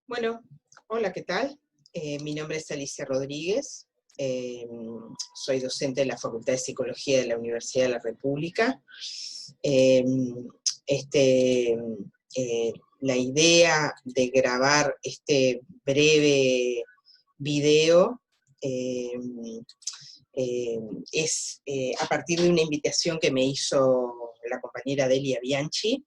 Bueno, hola, ¿qué tal? Mi nombre es Alicia Rodríguez, soy docente de la Facultad de Psicología de la Universidad de la República. Eh, este, la idea de grabar este breve video eh, es a partir de una invitación que me hizo la compañera Delia Bianchi,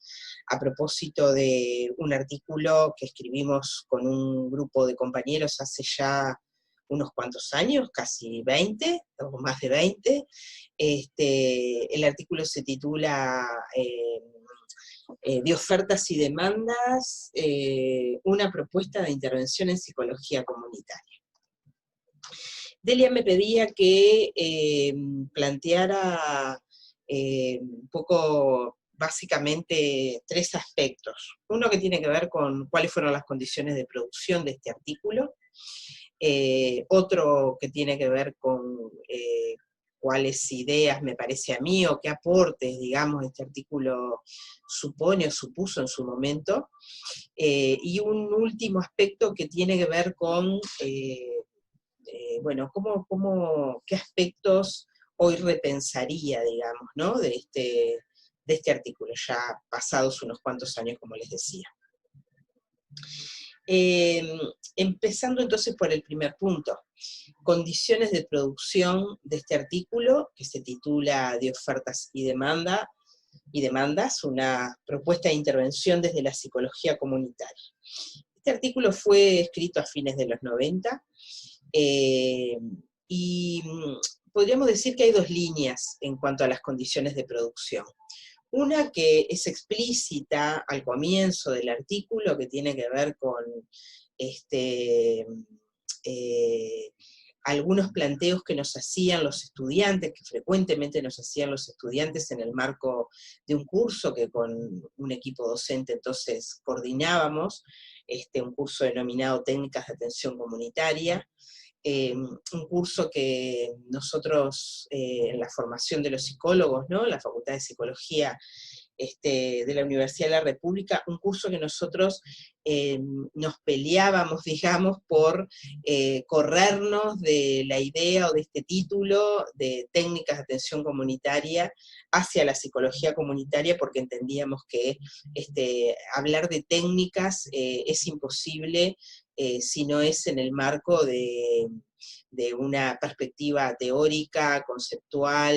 a propósito de un artículo que escribimos con un grupo de compañeros hace ya unos cuantos años, casi 20, o más de 20. El artículo se titula de ofertas y demandas, una propuesta de intervención en psicología comunitaria. Delia me pedía que planteara un poco, básicamente, tres aspectos. Uno que tiene que ver con cuáles fueron las condiciones de producción de este artículo, otro que tiene que ver con cuáles ideas, me parece a mí, o qué aportes, digamos, este artículo supone o supuso en su momento, y un último aspecto que tiene que ver con bueno, qué aspectos hoy repensaría, digamos, ¿no? de este artículo, ya pasados unos cuantos años, como les decía. Empezando entonces por el primer punto, condiciones de producción de este artículo, que se titula De ofertas y demandas, una propuesta de intervención desde la psicología comunitaria. Este artículo fue escrito a fines de los 90, y podríamos decir que hay dos líneas en cuanto a las condiciones de producción. Una que es explícita al comienzo del artículo, que tiene que ver con algunos planteos que nos hacían los estudiantes, que frecuentemente nos hacían los estudiantes en el marco de un curso que con un equipo docente entonces coordinábamos, un curso denominado Técnicas de Atención Comunitaria, un curso que nosotros en la formación de los psicólogos, ¿no? La Facultad de Psicología de la Universidad de la República, un curso que nosotros nos peleábamos, digamos, por corrernos de la idea o de este título de técnicas de atención comunitaria hacia la psicología comunitaria, porque entendíamos que hablar de técnicas es imposible si no es en el marco de una perspectiva teórica, conceptual,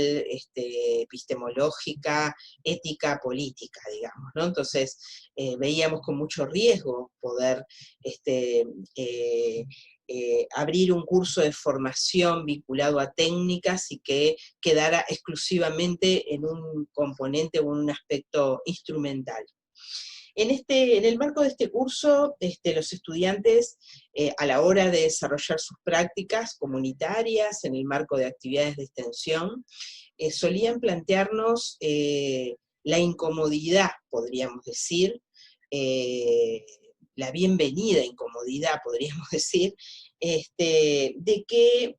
epistemológica, ética, política, digamos, ¿no? Entonces, veíamos con mucho riesgo poder abrir un curso de formación vinculado a técnicas y que quedara exclusivamente en un componente o en un aspecto instrumental. En el marco de este curso, los estudiantes, a la hora de desarrollar sus prácticas comunitarias, en el marco de actividades de extensión, solían plantearnos la incomodidad, podríamos decir, la bienvenida incomodidad, podríamos decir, de que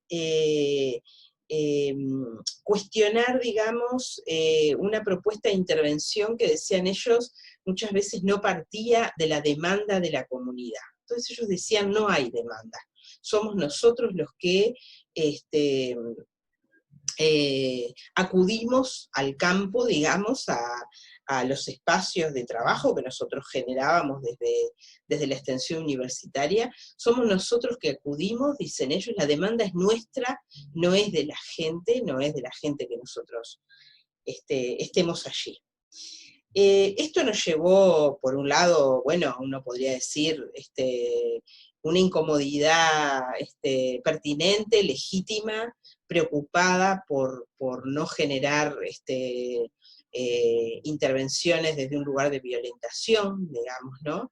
cuestionar, digamos, una propuesta de intervención que decían ellos muchas veces no partía de la demanda de la comunidad. Entonces ellos decían, no hay demanda, somos nosotros los que acudimos al campo, digamos, a los espacios de trabajo que nosotros generábamos desde la extensión universitaria, somos nosotros que acudimos, dicen ellos, la demanda es nuestra, no es de la gente que nosotros estemos allí. Esto nos llevó, por un lado, bueno, uno podría decir, una incomodidad pertinente, legítima, preocupada por no generar intervenciones desde un lugar de violentación, digamos, ¿no?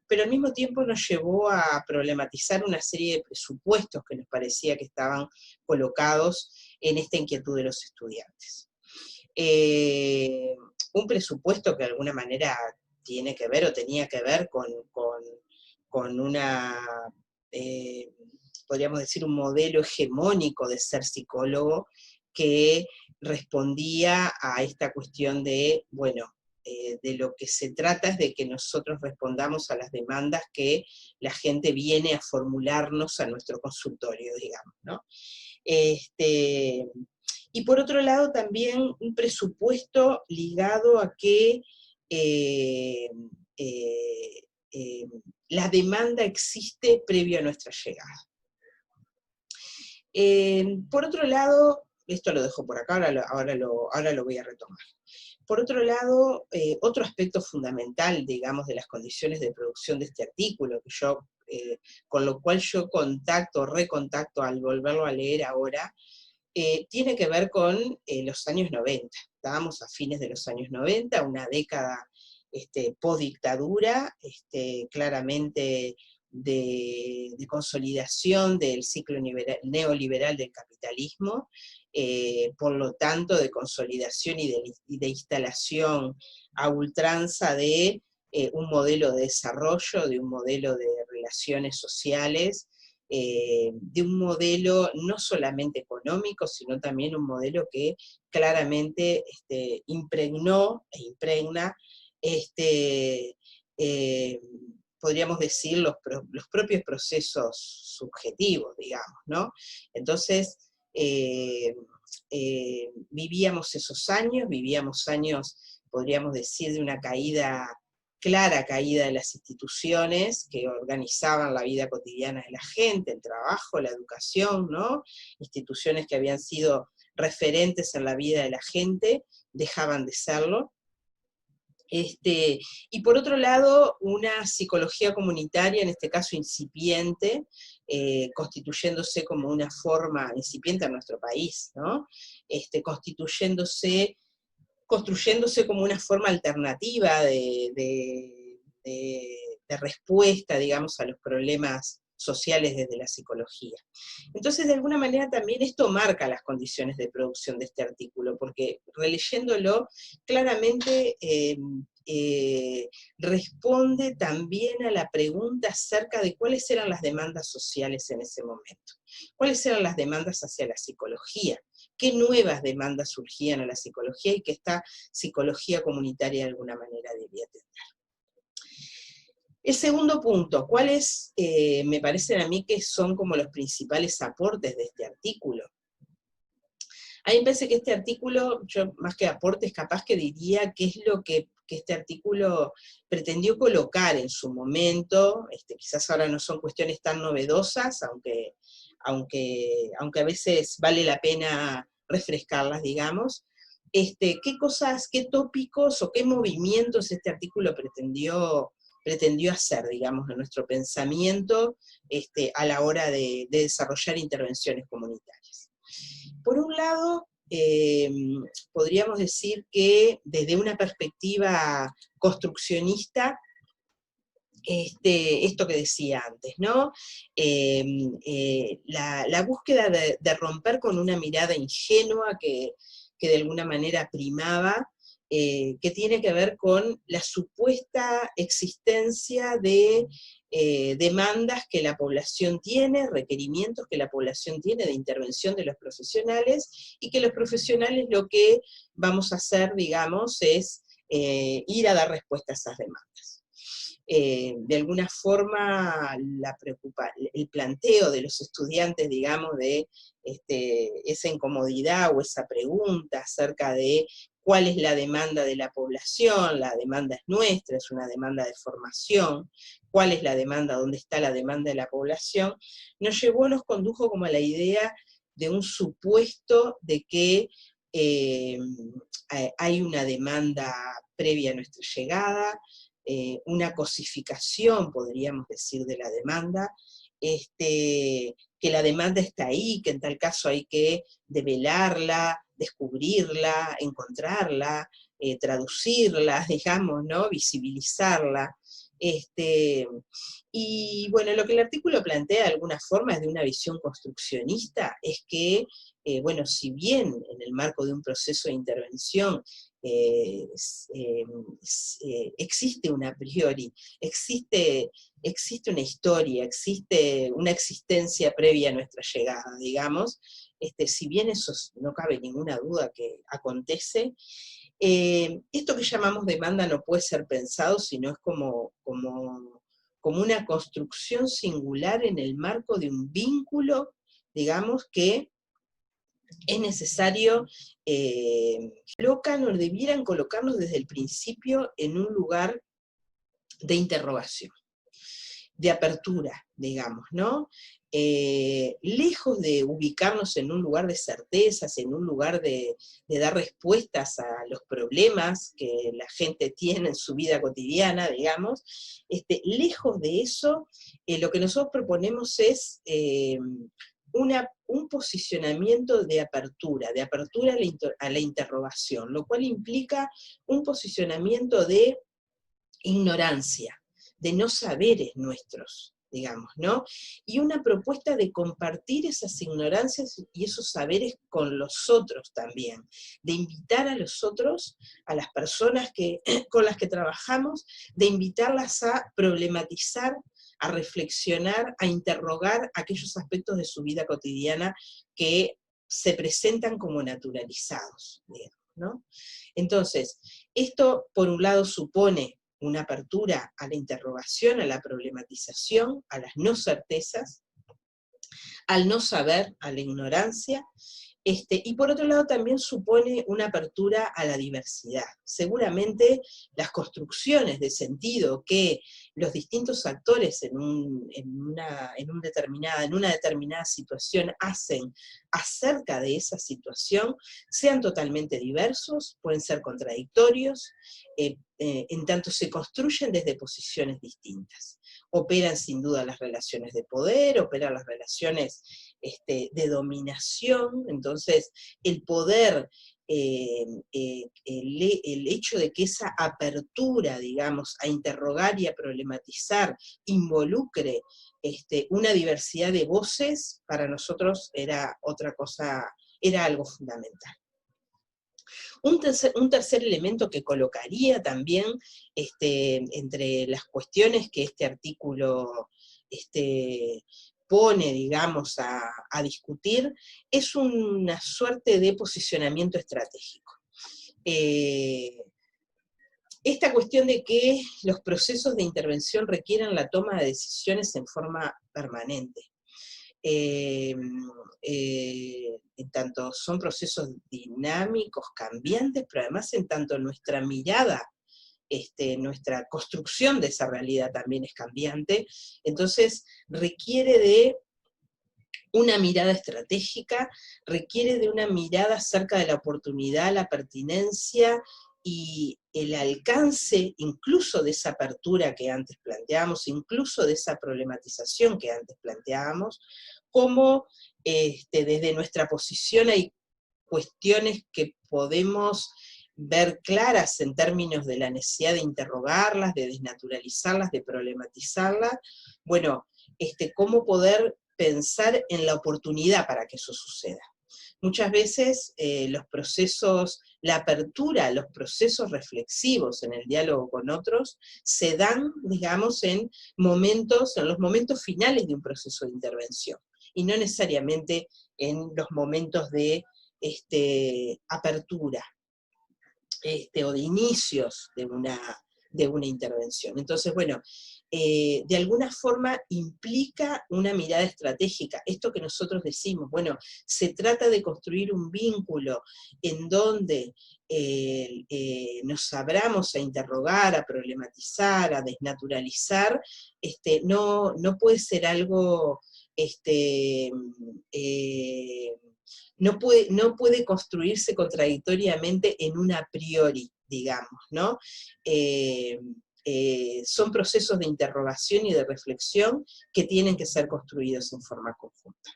Pero al mismo tiempo nos llevó a problematizar una serie de presupuestos que nos parecía que estaban colocados en esta inquietud de los estudiantes. Un presupuesto que de alguna manera tiene que ver o tenía que ver con una, podríamos decir, un modelo hegemónico de ser psicólogo que respondía a esta cuestión de, bueno, de lo que se trata es de que nosotros respondamos a las demandas que la gente viene a formularnos a nuestro consultorio, digamos, ¿no? Y por otro lado también un presupuesto ligado a que eh, eh, eh, la demanda existe previo a nuestra llegada. Por otro lado, esto lo dejo por acá, ahora lo voy a retomar. Por otro lado, otro aspecto fundamental, digamos, de las condiciones de producción de este artículo, con lo cual yo recontacto al volverlo a leer ahora, tiene que ver con los años 90. Estábamos a fines de los años 90, una década post-dictadura, claramente de consolidación del ciclo neoliberal del capitalismo, por lo tanto de consolidación y de instalación a ultranza de un modelo de desarrollo, de un modelo de relaciones sociales, de un modelo no solamente económico, sino también un modelo que claramente impregnó e impregna podríamos decir, los propios procesos subjetivos, digamos, ¿no? Entonces, vivíamos esos años, podríamos decir, de una clara caída de las instituciones que organizaban la vida cotidiana de la gente, el trabajo, la educación, ¿no? Instituciones que habían sido referentes en la vida de la gente, dejaban de serlo. Y por otro lado, una psicología comunitaria, en este caso incipiente, constituyéndose como una forma, incipiente en nuestro país, ¿no? Construyéndose como una forma alternativa de respuesta, digamos, a los problemas sociales desde la psicología. Entonces, de alguna manera también esto marca las condiciones de producción de este artículo, porque releyéndolo, claramente responde también a la pregunta acerca de cuáles eran las demandas sociales en ese momento, cuáles eran las demandas hacia la psicología, qué nuevas demandas surgían a la psicología y que esta psicología comunitaria de alguna manera debía atender. El segundo punto, ¿cuáles me parecen a mí que son como los principales aportes de este artículo? A mí me parece que este artículo, yo más que aportes, capaz que diría qué es lo que este artículo pretendió colocar en su momento, quizás ahora no son cuestiones tan novedosas, aunque a veces vale la pena refrescarlas, digamos. ¿Qué cosas, qué tópicos o qué movimientos este artículo pretendió hacer, digamos, en nuestro pensamiento a la hora de desarrollar intervenciones comunitarias? Por un lado, podríamos decir que desde una perspectiva construccionista, esto que decía antes, ¿no? La búsqueda de romper con una mirada ingenua que de alguna manera primaba, que tiene que ver con la supuesta existencia de demandas que la población tiene, requerimientos que la población tiene de intervención de los profesionales, y que los profesionales lo que vamos a hacer, digamos, es ir a dar respuesta a esas demandas. De alguna forma el planteo de los estudiantes, digamos, de esa incomodidad o esa pregunta acerca de cuál es la demanda de la población, la demanda es nuestra, es una demanda de formación, cuál es la demanda, dónde está la demanda de la población, nos condujo como a la idea de un supuesto de que hay una demanda previa a nuestra llegada, una cosificación, podríamos decir, de la demanda, que la demanda está ahí, que en tal caso hay que develarla, descubrirla, encontrarla, traducirla, digamos, ¿no? Visibilizarla. Y bueno, lo que el artículo plantea de alguna forma es de una visión construccionista, es que, bueno, si bien en el marco de un proceso de intervención existe una priori, existe una historia, existe una existencia previa a nuestra llegada, digamos, si bien eso no cabe ninguna duda que acontece, Esto que llamamos demanda no puede ser pensado, sino es como una construcción singular en el marco de un vínculo, digamos, que es necesario, o debieran colocarnos desde el principio en un lugar de interrogación, de apertura, digamos, ¿no? Lejos de ubicarnos en un lugar de certezas, en un lugar de dar respuestas a los problemas que la gente tiene en su vida cotidiana, digamos, lejos de eso, lo que nosotros proponemos es un posicionamiento de apertura a la interrogación, lo cual implica un posicionamiento de ignorancia, de no saberes nuestros, digamos, ¿no? Y una propuesta de compartir esas ignorancias y esos saberes con los otros también, de invitar a los otros, a las personas con las que trabajamos, de invitarlas a problematizar, a reflexionar, a interrogar aquellos aspectos de su vida cotidiana que se presentan como naturalizados, digamos, ¿no? Entonces, esto por un lado supone una apertura a la interrogación, a la problematización, a las no certezas, al no saber, a la ignorancia, y por otro lado también supone una apertura a la diversidad. Seguramente las construcciones de sentido que los distintos actores en una determinada situación hacen acerca de esa situación, sean totalmente diversos, pueden ser contradictorios, en tanto se construyen desde posiciones distintas. Operan sin duda las relaciones de poder, operan las relaciones de dominación. Entonces el poder, el hecho de que esa apertura, digamos, a interrogar y a problematizar involucre una diversidad de voces, para nosotros era otra cosa, era algo fundamental. Un tercer elemento que colocaría también entre las cuestiones que este artículo pone, digamos, a discutir, es una suerte de posicionamiento estratégico. Esta cuestión de que los procesos de intervención requieren la toma de decisiones en forma permanente. En tanto son procesos dinámicos, cambiantes, pero además en tanto nuestra mirada, nuestra construcción de esa realidad también es cambiante, entonces requiere de una mirada estratégica, requiere de una mirada acerca de la oportunidad, la pertinencia y el alcance incluso de esa apertura que antes planteábamos, incluso de esa problematización que antes planteábamos, como desde nuestra posición hay cuestiones que podemos ver claras en términos de la necesidad de interrogarlas, de desnaturalizarlas, de problematizarlas, bueno, cómo poder pensar en la oportunidad para que eso suceda. Muchas veces los procesos, la apertura, los procesos reflexivos en el diálogo con otros, se dan, digamos, en los momentos finales de un proceso de intervención, y no necesariamente en los momentos de apertura, o de inicios de una intervención. Entonces, bueno, de alguna forma implica una mirada estratégica. Esto que nosotros decimos, bueno, se trata de construir un vínculo en donde nos abramos a interrogar, a problematizar, a desnaturalizar, no puede ser algo no puede construirse contradictoriamente en un a priori, digamos, ¿no? Son procesos de interrogación y de reflexión que tienen que ser construidos en forma conjunta.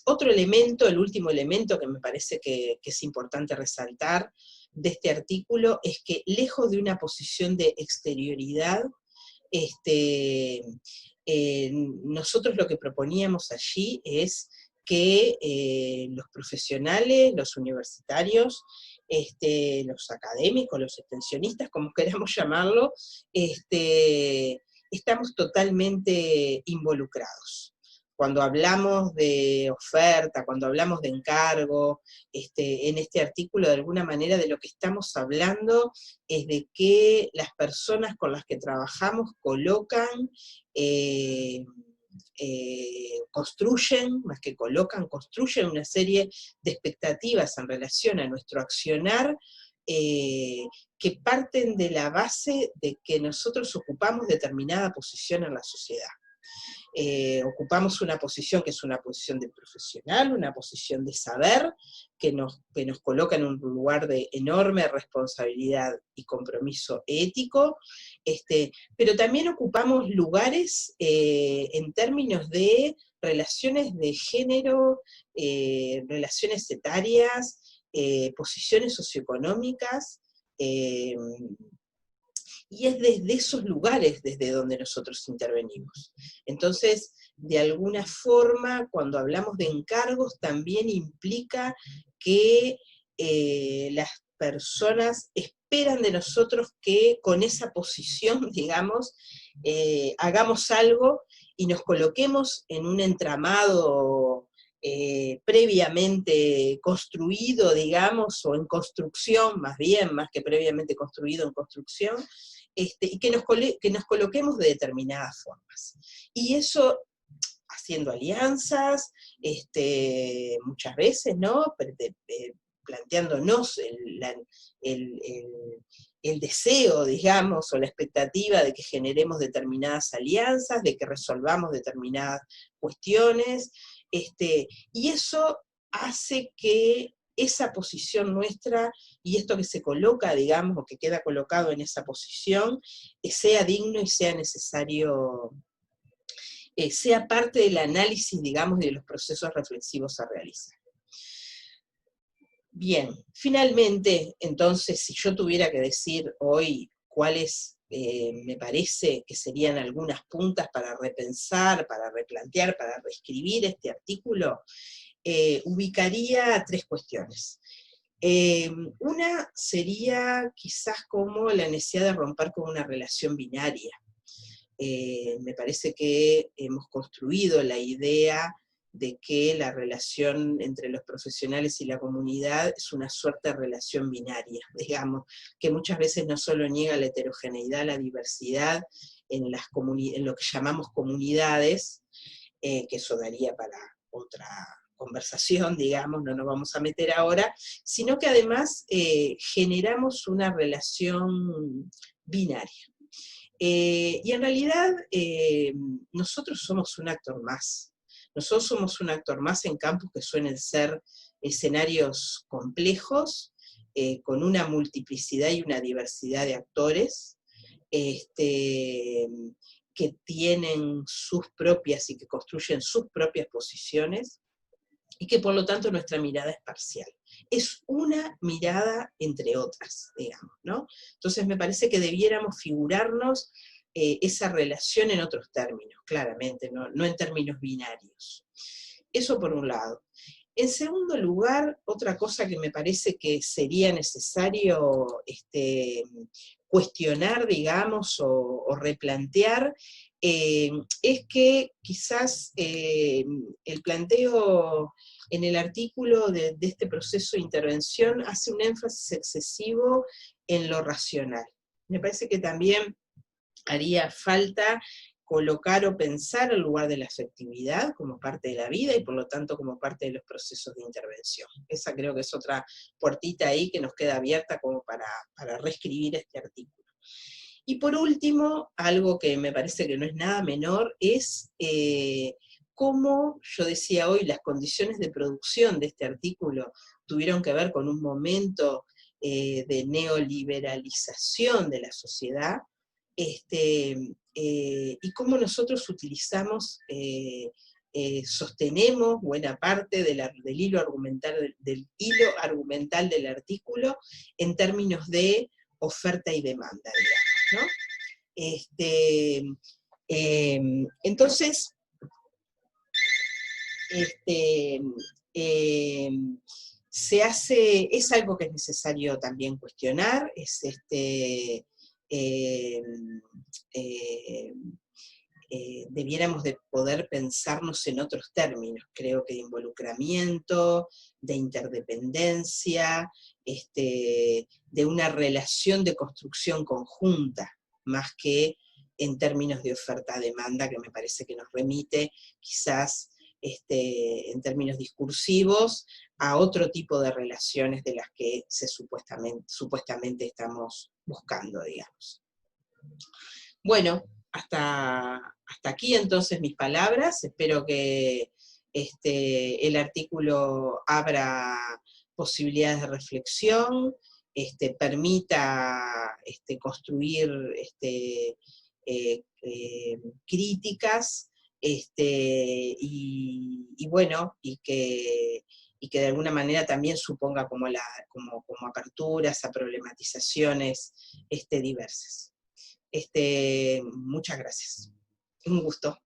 Otro elemento, el último elemento que me parece que es importante resaltar de este artículo, es que lejos de una posición de exterioridad, nosotros lo que proponíamos allí es que los profesionales, los universitarios, los académicos, los extensionistas, como queramos llamarlo, estamos totalmente involucrados. cuando hablamos de oferta, cuando hablamos de encargo, en este artículo de alguna manera de lo que estamos hablando es de que las personas con las que trabajamos colocan, construyen, más que colocan, construyen una serie de expectativas en relación a nuestro accionar, que parten de la base de que nosotros ocupamos determinada posición en la sociedad. Ocupamos una posición que es una posición de profesional, una posición de saber, que nos coloca en un lugar de enorme responsabilidad y compromiso ético, pero también ocupamos lugares en términos de relaciones de género, relaciones etarias, posiciones socioeconómicas, y es desde esos lugares desde donde nosotros intervenimos. Entonces, de alguna forma, cuando hablamos de encargos, también implica que las personas esperan de nosotros que con esa posición, digamos, hagamos algo y nos coloquemos en un entramado previamente construido, digamos, o en construcción, más bien, más que previamente construido, en construcción, y que nos coloquemos de determinadas formas. Y eso haciendo alianzas, muchas veces, ¿no? Planteándonos el deseo, digamos, o la expectativa de que generemos determinadas alianzas, de que resolvamos determinadas cuestiones, y eso hace que esa posición nuestra, y esto que se coloca, digamos, o que queda colocado en esa posición, sea digno y sea necesario, sea parte del análisis, digamos, de los procesos reflexivos a realizar. Bien, finalmente, entonces, si yo tuviera que decir hoy cuáles me parece que serían algunas puntas para repensar, para replantear, para reescribir este artículo, ubicaría tres cuestiones. Una sería quizás como la necesidad de romper con una relación binaria. Me parece que hemos construido la idea de que la relación entre los profesionales y la comunidad es una suerte de relación binaria, digamos, que muchas veces no solo niega la heterogeneidad, la diversidad en lo que llamamos comunidades, que eso daría para otra conversación, digamos, no nos vamos a meter ahora, sino que además generamos una relación binaria. Y en realidad nosotros somos un actor más. Nosotros somos un actor más en campos que suelen ser escenarios complejos, con una multiplicidad y una diversidad de actores, que tienen sus propias y que construyen sus propias posiciones, y que por lo tanto nuestra mirada es parcial. Es una mirada entre otras, digamos, ¿no? Entonces me parece que debiéramos figurarnos esa relación en otros términos, claramente, no en términos binarios. Eso por un lado. En segundo lugar, otra cosa que me parece que sería necesario cuestionar, digamos, o replantear, es que quizás el planteo en el artículo de este proceso de intervención hace un énfasis excesivo en lo racional. Me parece que también haría falta colocar o pensar el lugar de la afectividad como parte de la vida y por lo tanto como parte de los procesos de intervención. Esa creo que es otra puertita ahí que nos queda abierta como para reescribir este artículo. Y por último, algo que me parece que no es nada menor, es cómo, yo decía hoy, las condiciones de producción de este artículo tuvieron que ver con un momento de neoliberalización de la sociedad, y cómo nosotros utilizamos, sostenemos buena parte del hilo argumental del artículo en términos de oferta y demanda, digamos, ¿no? Entonces, es algo que es necesario también cuestionar, debiéramos de poder pensarnos en otros términos, creo que de involucramiento, de interdependencia, de una relación de construcción conjunta, más que en términos de oferta-demanda, que me parece que nos remite quizás en términos discursivos a otro tipo de relaciones de las que supuestamente estamos buscando, digamos. Bueno, hasta aquí entonces mis palabras, espero que el artículo abra posibilidades de reflexión, permita construir críticas, y bueno, y que de alguna manera también suponga como aperturas a problematizaciones diversas. Muchas gracias. Un gusto.